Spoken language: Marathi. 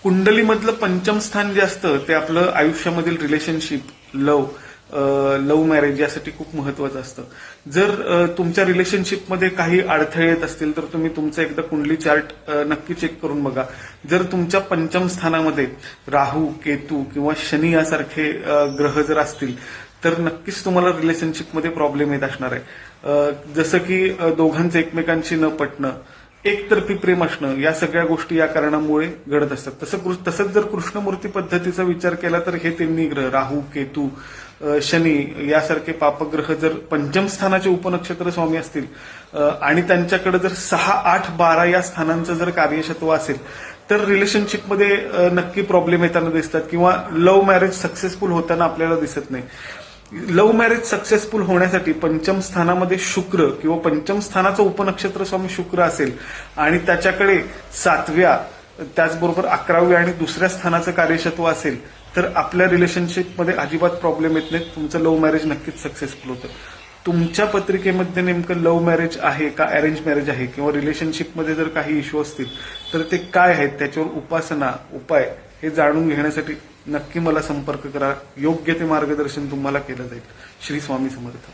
कुंडलीमधलं पंचम स्थान जे असतं ते आपलं आयुष्यामधील रिलेशनशिप, लव्ह मॅरेज यासाठी खूप महत्वाचं असतं. जर तुमच्या रिलेशनशिपमध्ये काही अडथळे येत असतील तर तुम्ही तुमचं एकदा कुंडली चार्ट नक्की चेक करून बघा. जर तुमच्या पंचम स्थानामध्ये राहू, केतू किंवा शनी यासारखे ग्रह जर असतील तर नक्कीच तुम्हाला रिलेशनशिपमध्ये प्रॉब्लेम येत असणार आहे. जसं की दोघांचं एकमेकांशी न पटणं, एकतर्फी प्रेम असणं, या सगळ्या गोष्टी या कारणामुळे घडत असतात. तसंच जर कृष्णमूर्ती पद्धतीचा विचार केला तर हे तिन्ही ग्रह राहू, केतू, शनी यासारखे पापग्रह जर पंचम स्थानाचे उपनक्षत्र स्वामी असतील आणि त्यांच्याकडे जर 6, 8, 12 या स्थानांचं जर कार्यक्षेत्र असेल तर रिलेशनशिपमध्ये नक्की प्रॉब्लेम येताना दिसतात किंवा लव्ह मॅरेज सक्सेसफुल होताना आपल्याला दिसत नाही. लव्ह मॅरेज सक्सेसफुल होण्यासाठी पंचम स्थानामध्ये शुक्र किंवा पंचम स्थानाचं उपनक्षत्र स्वामी शुक्र असेल आणि त्याच्याकडे 7व्या, त्याचबरोबर 11व्या आणि दुसऱ्या स्थानाचं कार्यक्षेत्र असेल तर आपल्या रिलेशनशिपमध्ये अजिबात प्रॉब्लेम येत नाही. तुमचं लव्ह मॅरेज नक्कीच सक्सेसफुल होतं. तुमच्या पत्रिकेमध्ये नेमकं लव्ह मॅरेज आहे का अरेंज मॅरेज आहे किंवा रिलेशनशिपमध्ये जर काही इश्यू असतील तर ते काय आहेत, त्याच्यावर उपाय हे जाणून घेण्यासाठी नक्की मला संपर्क करा. योग्य ते मार्गदर्शन तुम्हाला केलं जाईल. श्री स्वामी समर्थ.